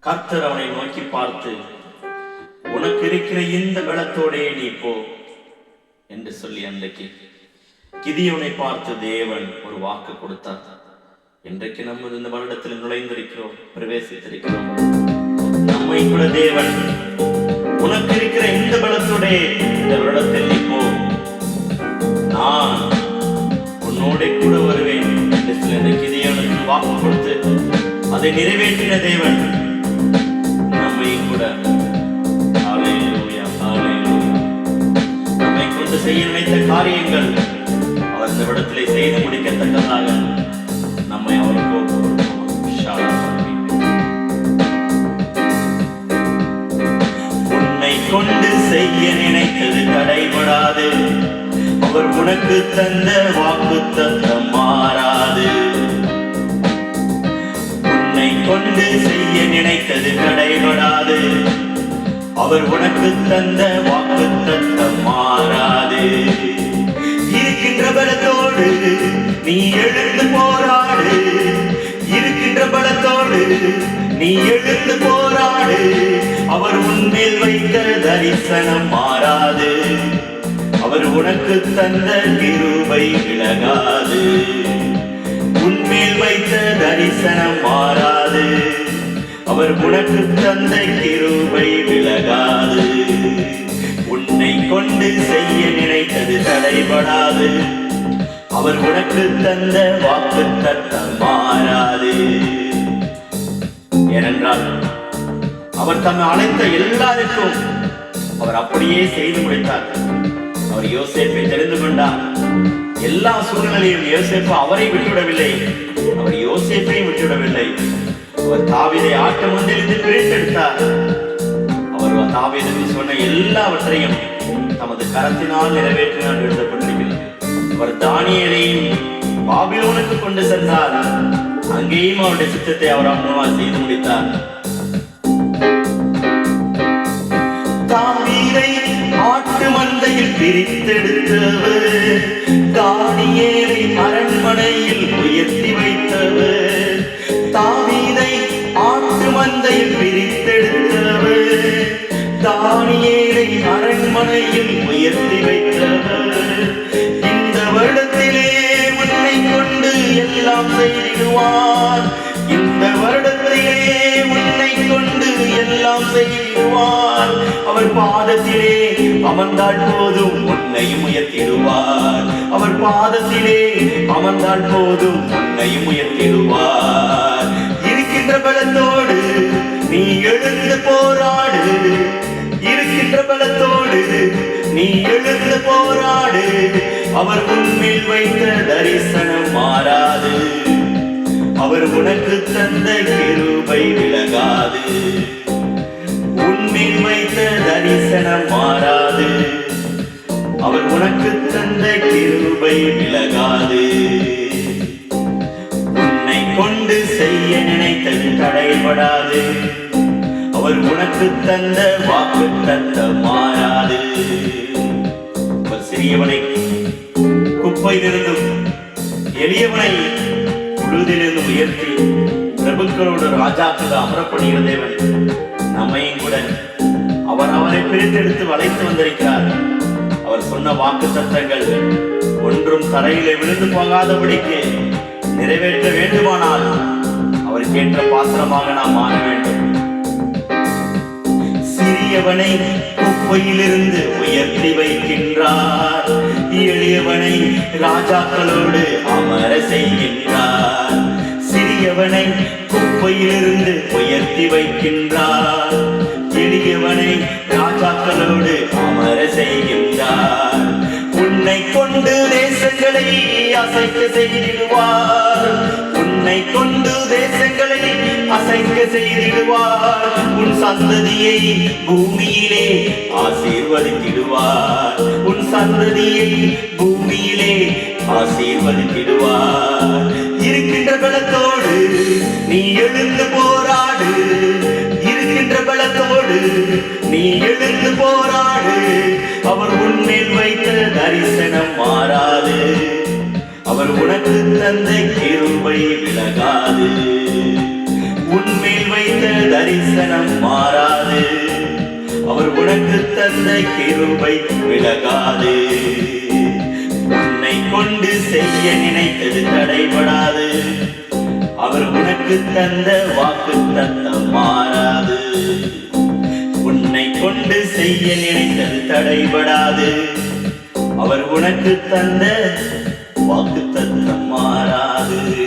கர்த்தர் அவனை நோக்கி பார்த்து, உனக்கு இருக்கிற இந்த பலத்தோடே நீ போ என்று சொல்லி அன்றைக்கு கிதியோனை பார்த்து தேவன் ஒரு வாக்கு கொடுத்தார். இன்றைக்கு நம்ம இந்த வருடத்தில் நுழைந்திருக்கிறோம், பிரவேசித்திருக்கிறோம். நம்மை கூட தேவன் உனக்கு இருக்கிற இந்த பலத்தோட இந்த வருடத்தில் நீ போ, நான் உன்னோட கூட வருவேன் என்று சொல்லி இந்த கிதியோனுக்கு வாக்கு கொடுத்து அதை நிறைவேற்றின தேவன் நம்மை கூட நம்மை கொண்டு செய்ய நினைத்த காரியங்கள் அவர் இந்த இடத்திலே செய்து முடிக்கத்தக்கதாக நம்மை அவருக்கு உன்னை கொண்டு செய்ய நினைத்தது தடைபடாது, அவர் உனக்கு தந்த வாக்குத்தத்தம் மாறாது. உன்னை கொண்டு செய்ய நினைத்தது தடைபடாது, அவர் உனக்கு தந்த வாக்குத்தத்தம் மாறாது. இருக்கின்ற பலத்தோடு நீ எழுந்து போராடு, இருக்கின்ற பலத்தோடு நீ எழுந்து போராடு. அவர் உன்மேல் வைத்த தரிசனம் மாறாது, அவர் உனக்கு தந்த கிருபை விலகாது. உன்மேல் வைத்த தரிசனம் மாறாது, அவர் உனக்கு தந்த கிருபை விலகாது. உன்னை கொண்டு செய்ய நினைத்தது தடைபடாது, அவர் உனக்கு தந்த வாக்குத்தத்தம் மாறாது. ஏனென்றால் அவர் தம்மை அழைத்த எல்லாருக்கும் அவர் அப்படியே செய்து முடித்தார். அவர் யோசேப்பை தெரிந்து கொண்டார். எல்லா சூழ்நிலையும் யோசேப்பு அவரை விட்டுவிடவில்லை, அவர் யோசேப்பையும் விட்டுவிடவில்லை. அவர் தாவீதை ஆட்டு மந்தையிலிருந்து பிரித்தெடுத்தார். அவர் தாவீதுக்கு சொன்ன எல்லாவற்றையும் தமது கரத்தினால் நிறைவேற்றினார் எழுதப்பட்டிருக்கிறது. அவர் தானியேலையும் பாபிலோனுக்கு கொண்டு சென்றார். அங்கேயும் அவருடைய சித்தத்தை அவர் மூலமாக செய்து முடித்தார். தாவீதை ஆட்டு மந்தையில் பிரித்தெடுத்தவர், தானியேலை அரண்மனையில் உயர்த்தி வைத்தவர். தாவீதை ஆட்டு மந்தையில் பிரித்தெடுத்தவர், தானியேலை அரண்மனையில் உயர்த்தி வைத்தவர். இந்த வருடத்திலே உன்னை கொண்டு எல்லாம் செய்திடுவார், இந்த வருடத்திலே உன்னை கொண்டு எல்லாம் செய்திடுவார். அவர் பாதத்திலே அமர்ந்தால் போதும் உன்னையும் உயர்த்திடுவார், அவர் பாதத்திலே அமர்ந்தால் போதும் உன்னையும் உயர்த்திடுவார். இருக்கின்ற பலத்தோடு நீ எழுந்து போராடு, இருக்கின்ற பலத்தோடு நீ எழுந்து போராடு. அவர் உன்மேல் வைத்த தரிசனம் மாறாது, அவர் உனக்கு தந்த கிருபை விலகாது. உன்மேல் வைத்த தரிசனம் மாறாது, அவர் உனக்கு தந்த கிருபை விலகாது. உன்னை கொண்டு செய்ய நினைத்தது தடைபடாது, அவர் உனக்கு தந்த வாக்குத்தத்தம் மாறாது. அவர் சிறியவனை குப்பையிலிருந்தும் எளியவனை புழுதிலிருந்து உயர்த்தி பிரபுக்களோடு ராஜாக்கள் அமரப்படுகிற தேவன் நம்மையும் கூட அவர் அவரை பிரித்தெடுத்து வளைத்து வந்திருக்கிறார். அவர் சொன்ன வாக்குத்தத்தங்கள் ஒன்றும் தரையிலே விழுந்து போகாதபடிக்கு நிறைவேற்ற வேண்டுமானால் அவருக்கு ஏற்ற பாத்திரமாக நாம் மாற வேண்டும். சிறியவனை குப்பையிலிருந்து உயர்த்தி வைக்கின்றார், எளியவனை ராஜாக்களோடு அமர செய்கின்றார். சிறியவனை குப்பையிலிருந்து உயர்த்தி வைக்கின்றார், எளியவனை ராஜாக்களோடு அமர செய்கின்றார். உன்னை கொண்டு தேசங்களை அசைக்க செய்திடுவார், உன்னை கொண்டு தேசங்களை அசைக்க செய்திடுவார். உன் சந்ததியை பூமியிலே ஆசீர்வதித்திடுவார், உன் சந்ததியை பூமியிலே ஆசீர்வதித்திடுவார். இருக்கின்ற பலத்தோடு நீ எழுந்து போராடு, இருக்கின்ற பலத்தோடு நீ எழுந்து போராடு. அவர் உன்மேல் வைத்த தரிசனம் மாறாது, அவர் உனக்கு தந்த கிருபை விலகாது. உன்மேல் வைத்த தரிசனம் உனக்கு தந்த கிருபை விலகாது. உன்னை கொண்டு செய்ய நினைத்தது தடைபடாது. அவர் உனக்கு தந்த வாக்குத்தத்தம் மாறாது. உன்னை கொண்டு செய்ய நினைத்தது தடைபடாது. அவர் உனக்கு தந்த வாக்குத்தத்தம் மாறாது.